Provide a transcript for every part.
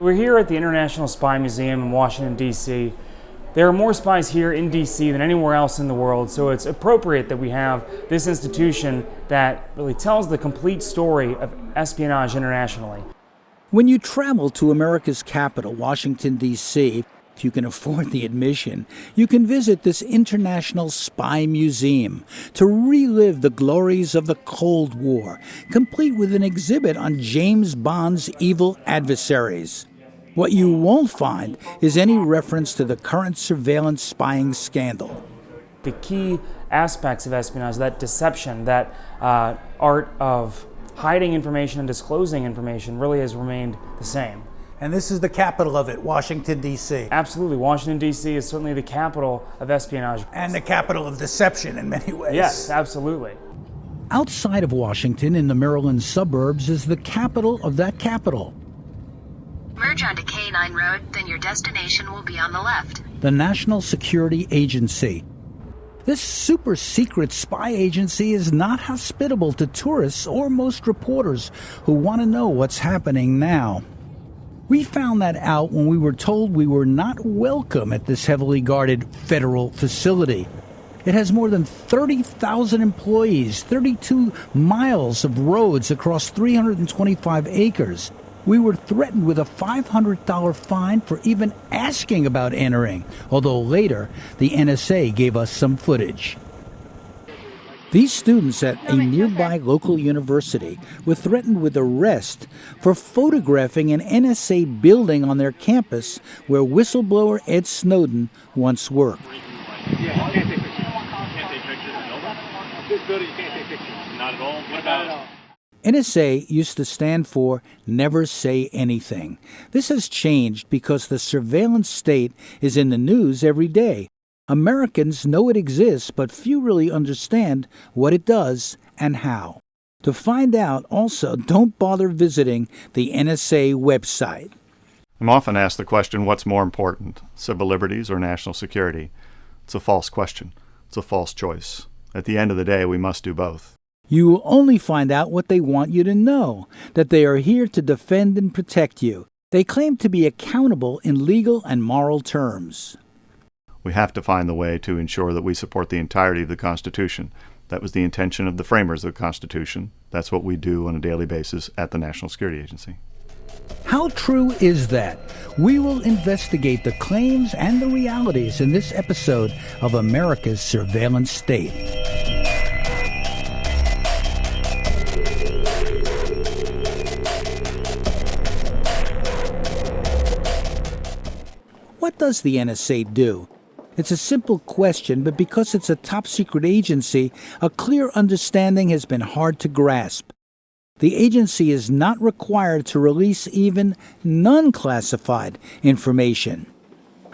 We're here at the International Spy Museum in Washington, D.C. There are more spies here in D.C. than anywhere else in the world, so it's appropriate that we have this institution that really tells the complete story of espionage internationally. When you travel to America's capital, Washington, D.C., if you can afford the admission, you can visit this International Spy Museum to relive the glories of the Cold War, complete with an exhibit on James Bond's evil adversaries. What you won't find is any reference to the current surveillance spying scandal. The key aspects of espionage, that deception, that art of hiding information and disclosing information, really has remained the same. And this is the capital of it, Washington, D.C. Absolutely. Washington, D.C. is certainly the capital of espionage. And the capital of deception in many ways. Yes, absolutely. Outside of Washington, in the Maryland suburbs, is the capital of that capital. Merge onto K9 Road, then your destination will be on the left. The National Security Agency. This super secret spy agency is not hospitable to tourists or most reporters who want to know what's happening now. We found that out when we were told we were not welcome at this heavily guarded federal facility. It has more than 30,000 employees, 32 miles of roads across 325 acres. We were threatened with a $500 fine for even asking about entering, although later the NSA gave us some footage. These students at a nearby local university were threatened with arrest for photographing an NSA building on their campus where whistleblower Ed Snowden once worked. Yeah, you can't take pictures. You can't take pictures in Nova? This building, you can't take pictures. Not at all? What about... NSA used to stand for Never Say Anything. This has changed because the surveillance state is in the news every day. Americans know it exists, but few really understand what it does and how. To find out, also, don't bother visiting the NSA website. I'm often asked the question, what's more important, civil liberties or national security? It's a false question. It's a false choice. At the end of the day, we must do both. You will only find out what they want you to know, that they are here to defend and protect you. They claim to be accountable in legal and moral terms. We have to find the way to ensure that we support the entirety of the Constitution. That was the intention of the framers of the Constitution. That's what we do on a daily basis at the National Security Agency. How true is that? We will investigate the claims and the realities in this episode of America's Surveillance State. What does the NSA do? It's a simple question, but because it's a top-secret agency, a clear understanding has been hard to grasp. The agency is not required to release even non-classified information.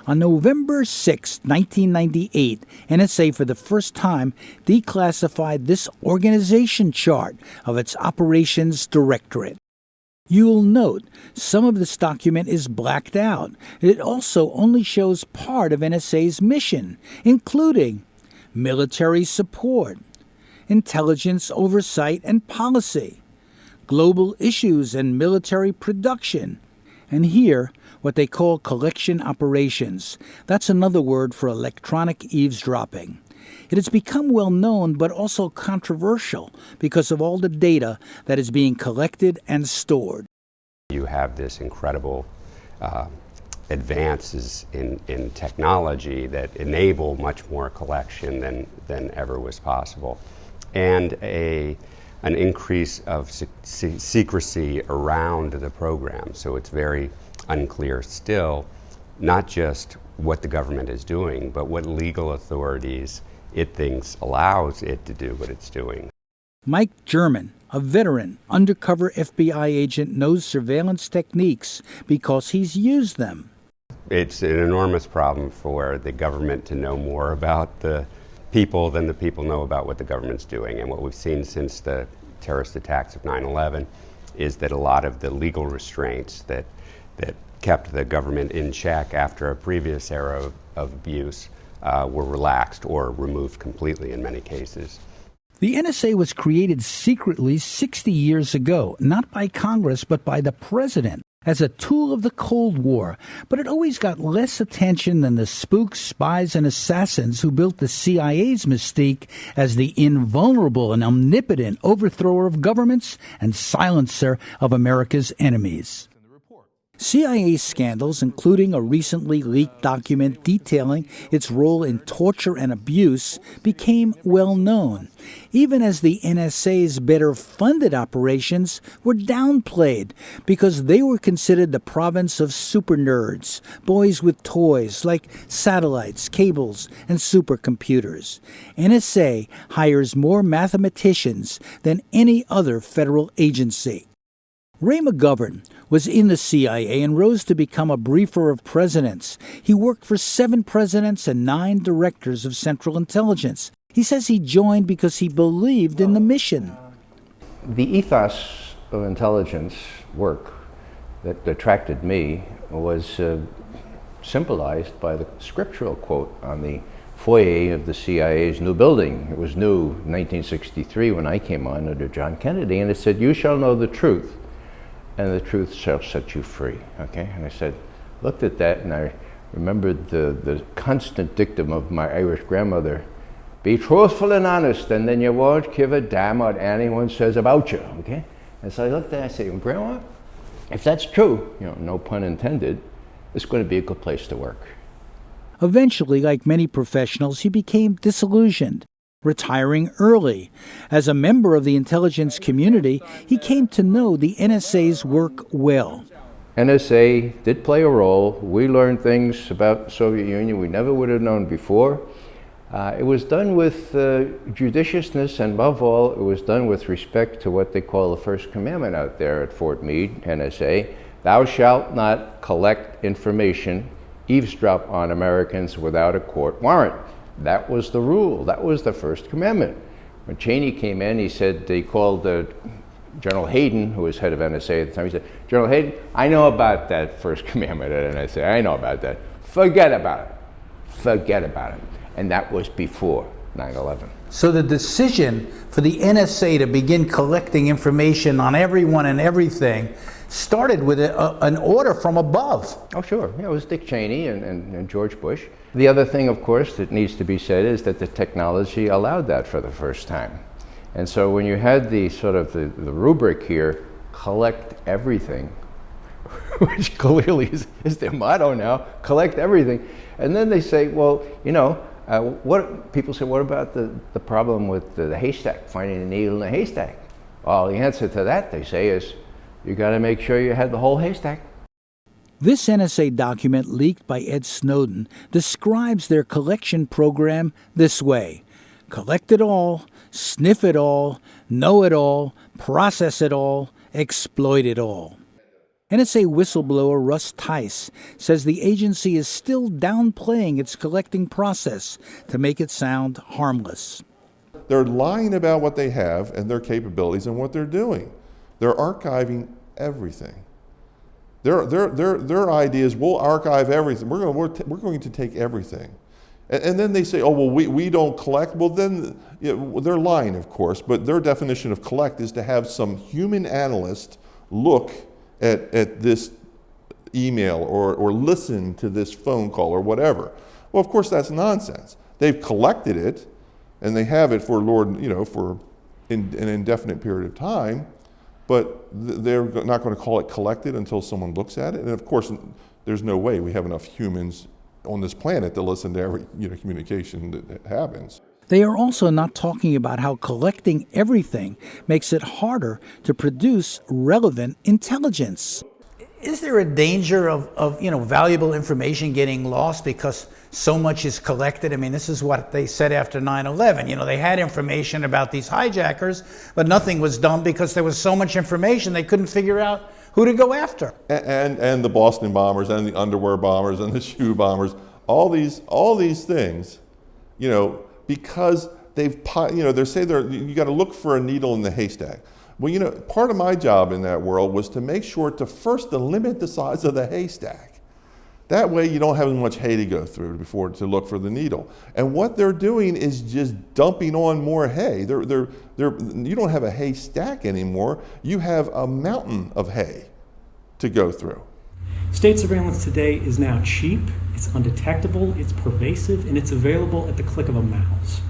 On November 6, 1998, NSA for the first time declassified this organization chart of its operations directorate. You'll note some of this document is blacked out. It also only shows part of NSA's mission, including military support, intelligence oversight and policy, global issues and military production, and here, what they call collection operations. That's another word for electronic eavesdropping. It has become well known but also controversial because of all the data that is being collected and stored. You have this incredible advances in technology that enable much more collection than ever was possible, and an increase of secrecy around the program. So it's very unclear still, not just what the government is doing, but what legal authorities it thinks allows it to do what it's doing. Mike German, a veteran undercover FBI agent, knows surveillance techniques because he's used them. It's an enormous problem for the government to know more about the people than the people know about what the government's doing. And what we've seen since the terrorist attacks of 9/11 is that a lot of the legal restraints that kept the government in check after a previous era of abuse were relaxed or removed completely in many cases. The NSA was created secretly 60 years ago, not by Congress, but by the president. as a tool of the Cold War, but it always got less attention than the spooks, spies, and assassins who built the CIA's mystique as the invulnerable and omnipotent overthrower of governments and silencer of America's enemies. CIA scandals, including a recently leaked document detailing its role in torture and abuse, became well known, even as the NSA's better funded operations were downplayed because they were considered the province of super nerds, boys with toys like satellites, cables, and supercomputers. NSA hires more mathematicians than any other federal agency. Ray McGovern was in the CIA and rose to become a briefer of presidents. He worked for 7 presidents and 9 directors of Central Intelligence. He says he joined because he believed in the mission. The ethos of intelligence work that attracted me was symbolized by the scriptural quote on the foyer of the CIA's new building. It was new in 1963 when I came on under John Kennedy, and it said, "You shall know the truth, and the truth shall set you free." Okay, and I said, looked at that, and I remembered the constant dictum of my Irish grandmother: be truthful and honest, and then you won't give a damn what anyone says about you. Okay, and so I looked at it and I said, well, Grandma, if that's true, no pun intended, it's going to be a good place to work. Eventually, like many professionals, he became disillusioned, retiring early. As a member of the intelligence community, he came to know the NSA's work well. NSA did play a role. We learned things about the Soviet Union we never would have known before. It was done with judiciousness, and above all, it was done with respect to what they call the first commandment out there at Fort Meade, NSA: thou shalt not collect information, eavesdrop on Americans without a court warrant. That was the rule. That was the first commandment. When Cheney came in, he called General Hayden, who was head of NSA at the time, he said, "General Hayden, I know about that first commandment at NSA. I know about that. Forget about it. Forget about it." And that was before 9/11. So the decision for the NSA to begin collecting information on everyone and everything started with an order from above. Oh, sure. It was Dick Cheney and George Bush. The other thing, of course, that needs to be said is that the technology allowed that for the first time. And so when you had the sort of the rubric here, collect everything, which clearly is their motto now, collect everything. And then they say, well, what people say, what about the problem with the haystack, finding a needle in a haystack? Well, the answer to that, they say, is you got to make sure you had the whole haystack. This NSA document leaked by Ed Snowden describes their collection program this way: collect it all, sniff it all, know it all, process it all, exploit it all. NSA whistleblower Russ Tice says the agency is still downplaying its collecting process to make it sound harmless. They're lying about what they have and their capabilities and what they're doing. They're archiving everything. Their idea is, we'll archive everything. We're going to take everything. And then they say, oh, well, we don't collect. Well, then they're lying, of course, but their definition of collect is to have some human analyst look at this email or listen to this phone call or whatever. Well, of course, that's nonsense. They've collected it, and they have it for for an indefinite period of time, but they're not going to call it collected until someone looks at it. And of course, there's no way we have enough humans on this planet to listen to every communication that happens. They are also not talking about how collecting everything makes it harder to produce relevant intelligence. Is there a danger of valuable information getting lost because so much is collected? I mean, this is what they said after 9/11. They had information about these hijackers, but nothing was done because there was so much information they couldn't figure out who to go after. And the Boston bombers and the underwear bombers and the shoe bombers, all these things, because they say you got to look for a needle in the haystack. Well, part of my job in that world was to make sure to limit the size of the haystack. That way you don't have as much hay to go through to look for the needle. And what they're doing is just dumping on more hay. You don't have a haystack anymore. You have a mountain of hay. to go through. State surveillance today is now cheap, it's undetectable, it's pervasive, and it's available at the click of a mouse.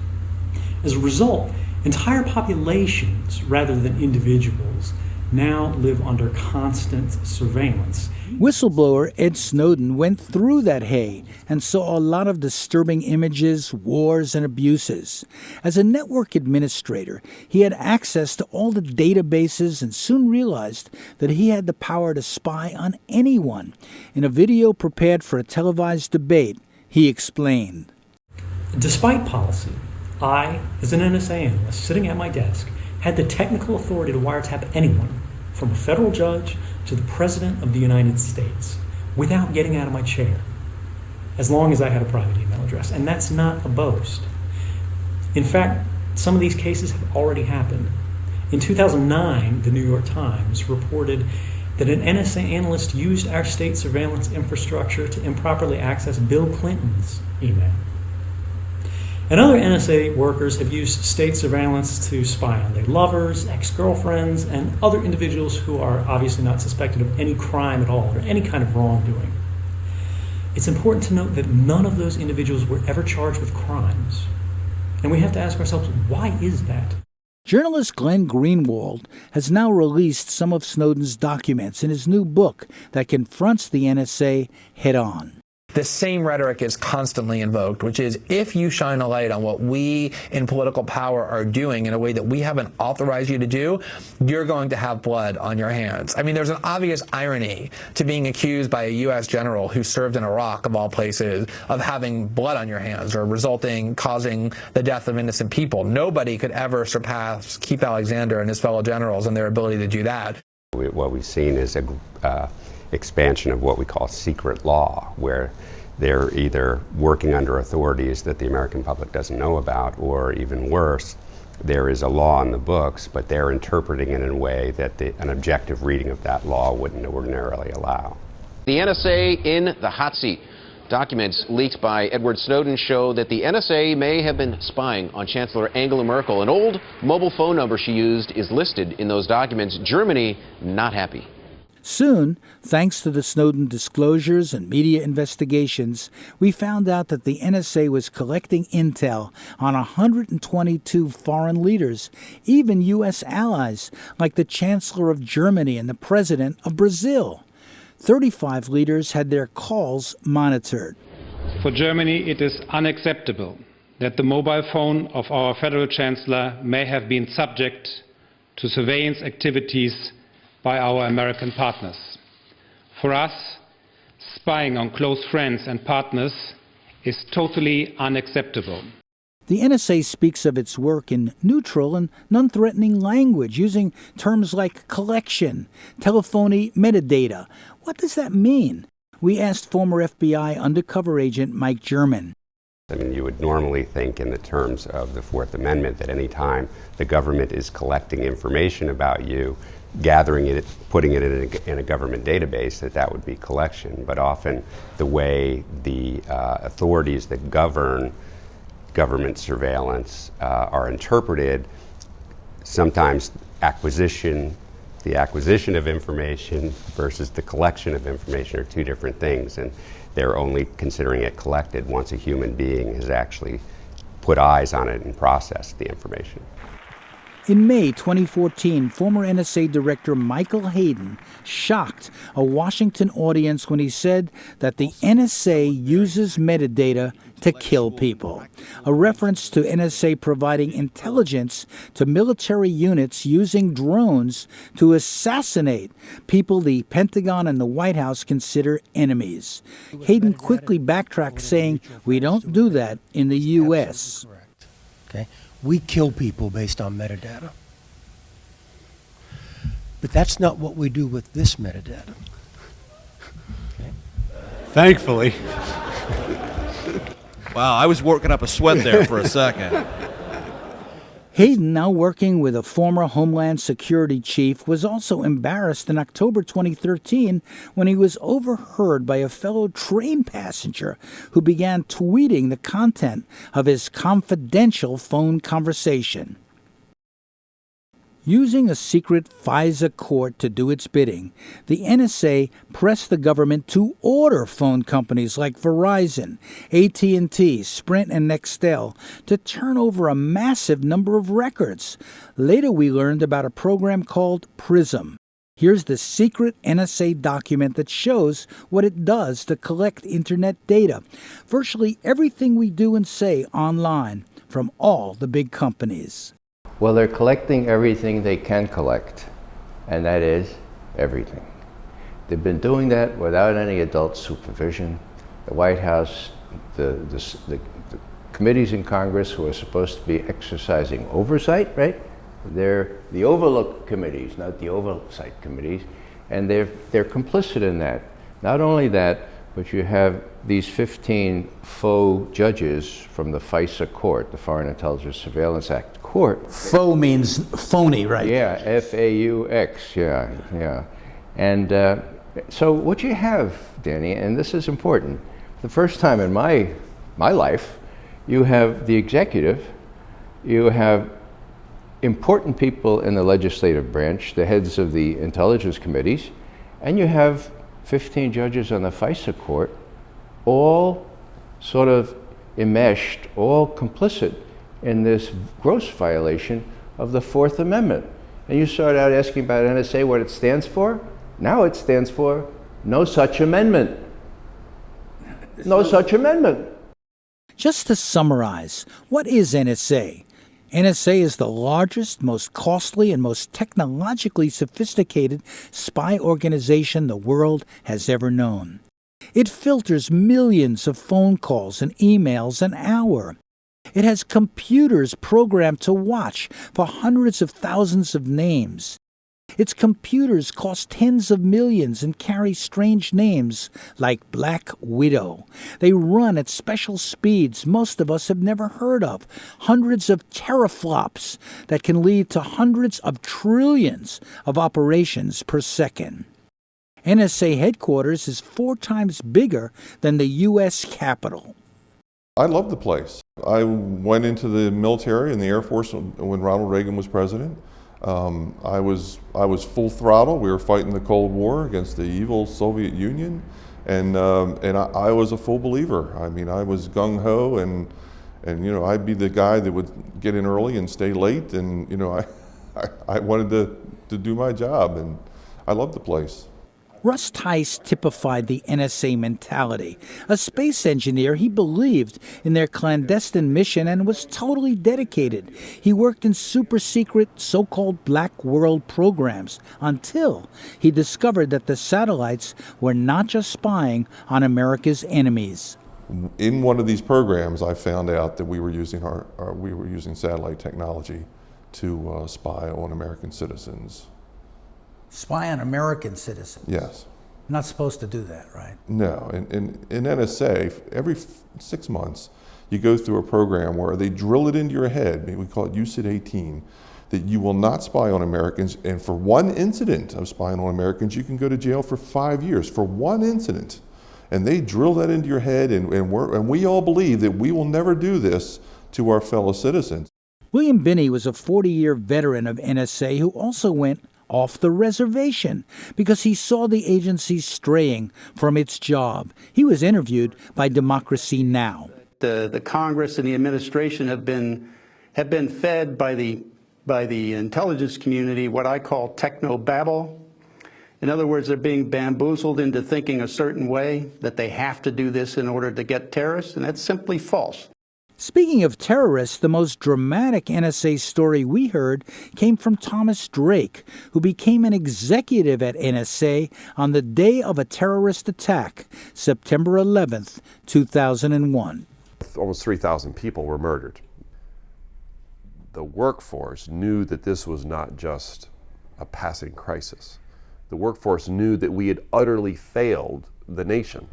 As a result, entire populations, rather than individuals, now live under constant surveillance. Whistleblower Ed Snowden went through that hay and saw a lot of disturbing images, wars, and abuses. As a network administrator, he had access to all the databases and soon realized that he had the power to spy on anyone. In a video prepared for a televised debate, he explained. Despite policy, I, as an NSA analyst sitting at my desk, had the technical authority to wiretap anyone, from a federal judge to the President of the United States, without getting out of my chair, as long as I had a private email address. And that's not a boast. In fact, some of these cases have already happened. In 2009, the New York Times reported that an NSA analyst used our state surveillance infrastructure to improperly access Bill Clinton's email. And other NSA workers have used state surveillance to spy on their lovers, ex-girlfriends, and other individuals who are obviously not suspected of any crime at all or any kind of wrongdoing. It's important to note that none of those individuals were ever charged with crimes. And we have to ask ourselves, why is that? Journalist Glenn Greenwald has now released some of Snowden's documents in his new book that confronts the NSA head-on. The same rhetoric is constantly invoked, which is if you shine a light on what we in political power are doing in a way that we haven't authorized you to do, you're going to have blood on your hands. I mean, there's an obvious irony to being accused by a U.S. general who served in Iraq, of all places, of having blood on your hands or causing the death of innocent people. Nobody could ever surpass Keith Alexander and his fellow generals in their ability to do that. What we've seen is a expansion of what we call secret law, where they're either working under authorities that the American public doesn't know about, or even worse, there is a law in the books, but they're interpreting it in a way that an objective reading of that law wouldn't ordinarily allow. The NSA in the hot seat. Documents leaked by Edward Snowden show that the NSA may have been spying on Chancellor Angela Merkel. An old mobile phone number she used is listed in those documents. Germany, not happy. Soon, thanks to the Snowden disclosures and media investigations, we found out that the NSA was collecting intel on 122 foreign leaders, even U.S. allies like the Chancellor of Germany and the President of Brazil. 35 leaders had their calls monitored. For Germany, it is unacceptable that the mobile phone of our federal chancellor may have been subject to surveillance activities by our American partners. For us, spying on close friends and partners is totally unacceptable. The NSA speaks of its work in neutral and non-threatening language, using terms like collection, telephony metadata. What does that mean? We asked former FBI undercover agent Mike German. I mean, you would normally think in the terms of the Fourth Amendment that any time the government is collecting information about you, gathering it, putting it in a government database, that would be collection. But often the way the authorities that govern government surveillance are interpreted, sometimes the acquisition of information versus the collection of information are two different things, and they're only considering it collected once a human being has actually put eyes on it and processed the information. In May 2014, former NSA Director Michael Hayden shocked a Washington audience when he said that the NSA uses metadata to kill people, a reference to NSA providing intelligence to military units using drones to assassinate people the Pentagon and the White House consider enemies. Hayden quickly backtracked, saying, "We don't do that in the U.S." Okay. We kill people based on metadata. But that's not what we do with this metadata. Okay. Thankfully. Wow, I was working up a sweat there for a second. Hayden, now working with a former Homeland Security chief, was also embarrassed in October 2013 when he was overheard by a fellow train passenger who began tweeting the content of his confidential phone conversation. Using a secret FISA court to do its bidding, the NSA pressed the government to order phone companies like Verizon, AT&T, Sprint, and Nextel to turn over a massive number of records. Later we learned about a program called PRISM. Here's the secret NSA document that shows what it does to collect Internet data. Virtually everything we do and say online from all the big companies. Well, they're collecting everything they can collect, and that is everything. They've been doing that without any adult supervision. The White House, the committees in Congress who are supposed to be exercising oversight, right? They're the overlook committees, not the oversight committees, and they're complicit in that. Not only that, but you have these 15 faux judges from the FISA court, the Foreign Intelligence Surveillance Act court. Faux means phony, right? Yeah, F-A-U-X, yeah. And so what you have, Danny, and this is important, the first time in my life, you have the executive, you have important people in the legislative branch, the heads of the intelligence committees, and you have 15 judges on the FISA court, all sort of enmeshed, all complicit in this gross violation of the Fourth Amendment. And you start out asking about NSA, what it stands for? Now it stands for no such amendment. No such amendment. Just to summarize, what is NSA? NSA is the largest, most costly, and most technologically sophisticated spy organization the world has ever known. It filters millions of phone calls and emails an hour. It has computers programmed to watch for hundreds of thousands of names. Its computers cost tens of millions and carry strange names like Black Widow. They run at special speeds most of us have never heard of, hundreds of teraflops that can lead to hundreds of trillions of operations per second. NSA headquarters is 4 times bigger than the U.S. Capitol. I love the place. I went into the military and the Air Force when Ronald Reagan was president. I was full throttle. We were fighting the Cold War against the evil Soviet Union, and I was a full believer. I mean, I was gung ho, and you know, I'd be the guy that would get in early and stay late, and you know, I wanted to do my job, and I loved the place. Russ Tice typified the NSA mentality. A space engineer, he believed in their clandestine mission and was totally dedicated. He worked in super-secret so-called black world programs until he discovered that the satellites were not just spying on America's enemies. In one of these programs, I found out that we were using satellite technology to spy on American citizens. Spy on American citizens? Yes. Not supposed to do that, right? No. In NSA, every 6 months, you go through a program where they drill it into your head, maybe we call it UCID 18, that you will not spy on Americans, and for one incident of spying on Americans, you can go to jail for 5 years, for one incident. And they drill that into your head, and we all believe that we will never do this to our fellow citizens. William Binney was a 40-year veteran of NSA who also went off the reservation because he saw the agency straying from its job. He was interviewed by Democracy Now! The Congress and the administration have been fed by the intelligence community what I call techno-babble. In other words, they're being bamboozled into thinking a certain way, that they have to do this in order to get terrorists, and that's simply false. Speaking of terrorists, the most dramatic NSA story we heard came from Thomas Drake, who became an executive at NSA on the day of a terrorist attack, September 11th, 2001. Almost 3,000 people were murdered. The workforce knew that this was not just a passing crisis. The workforce knew that we had utterly failed the nation.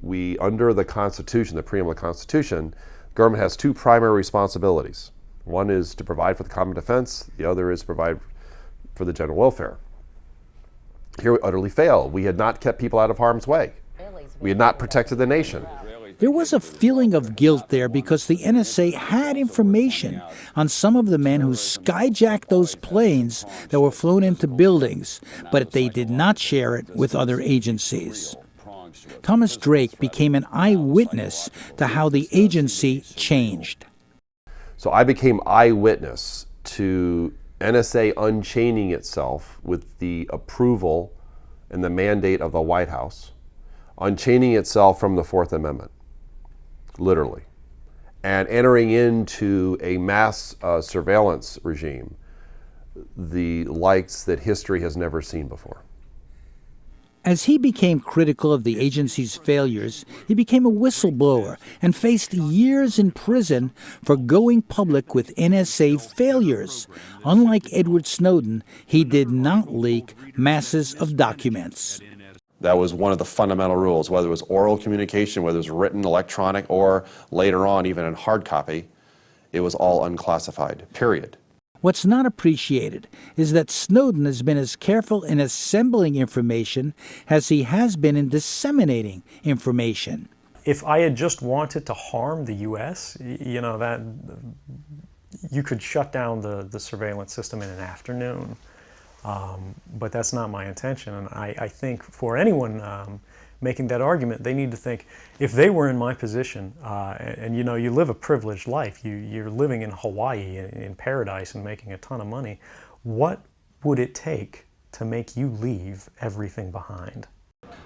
We under the Constitution, the preamble of the Constitution, government has 2 primary responsibilities. One is to provide for the common defense, the other is to provide for the general welfare. Here we utterly failed. We had not kept people out of harm's way. We had not protected the nation. There was a feeling of guilt there because the NSA had information on some of the men who skyjacked those planes that were flown into buildings, but they did not share it with other agencies. Thomas Drake became an eyewitness to how the agency changed. So I became eyewitness to NSA unchaining itself with the approval and the mandate of the White House, unchaining itself from the Fourth Amendment, literally, and entering into a mass surveillance regime, the likes that history has never seen before. As he became critical of the agency's failures, he became a whistleblower and faced years in prison for going public with NSA failures. Unlike Edward Snowden, he did not leak masses of documents. That was one of the fundamental rules, whether it was oral communication, whether it was written, electronic, or later on even in hard copy, it was all unclassified, period. What's not appreciated is that Snowden has been as careful in assembling information as he has been in disseminating information. If I had just wanted to harm the U.S., you know, that you could shut down the surveillance system in an afternoon. But that's not my intention. And I think for anyone making that argument, they need to think, if they were in my position, and you know, you live a privileged life, you're living in Hawaii in paradise and making a ton of money, what would it take to make you leave everything behind?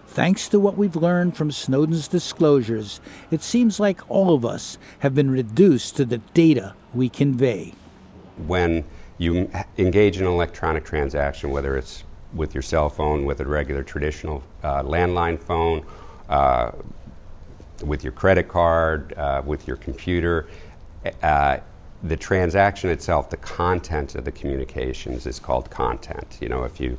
Thanks to what we've learned from Snowden's disclosures, it seems like all of us have been reduced to the data we convey. When you engage in an electronic transaction, whether it's with your cell phone, with a regular traditional landline phone, with your credit card, with your computer, the transaction itself, the content of the communications is called content. You know, if you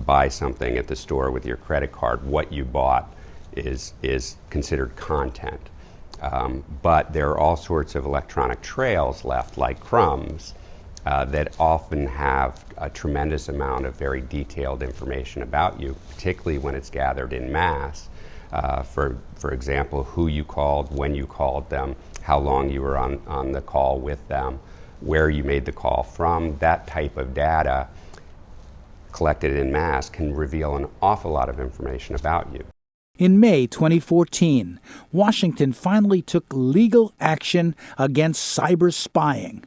buy something at the store with your credit card, what you bought is considered content. But there are all sorts of electronic trails left, like crumbs, that often have a tremendous amount of very detailed information about you, particularly when it's gathered in mass. For example, who you called, when you called them, how long you were on the call with them, where you made the call from. That type of data collected in mass can reveal an awful lot of information about you. In May 2014, Washington finally took legal action against cyber spying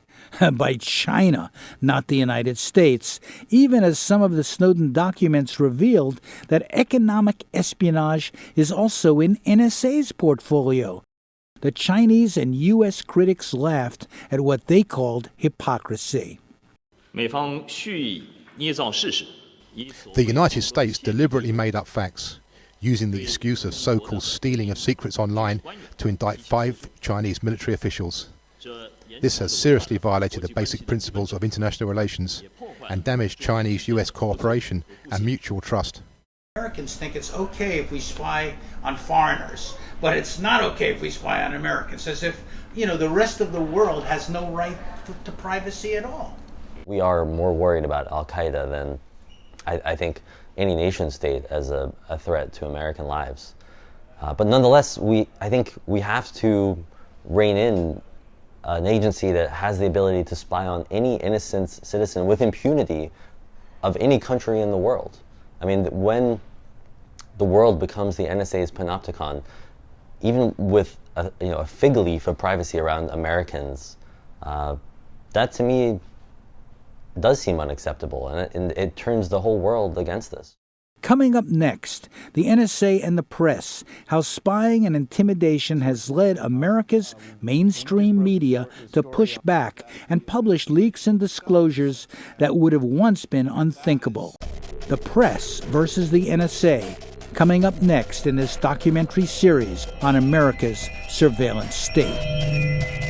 by China, not the United States, even as some of the Snowden documents revealed that economic espionage is also in NSA's portfolio. The Chinese and U.S. critics laughed at what they called hypocrisy. The United States deliberately made up facts, using the excuse of so-called stealing of secrets online to indict 5 Chinese military officials. This has seriously violated the basic principles of international relations and damaged Chinese-US cooperation and mutual trust. Americans think it's okay if we spy on foreigners, but it's not okay if we spy on Americans, as if, you know, the rest of the world has no right to privacy at all. We are more worried about Al-Qaeda than, I think, any nation state as a threat to American lives. But nonetheless, I think we have to rein in an agency that has the ability to spy on any innocent citizen with impunity of any country in the world. I mean, when the world becomes the NSA's panopticon, even with a fig leaf of privacy around Americans, that to me does seem unacceptable, and it turns the whole world against us. Coming up next, the NSA and the press, how spying and intimidation has led America's mainstream media to push back and publish leaks and disclosures that would have once been unthinkable. The press versus the NSA, coming up next in this documentary series on America's surveillance state.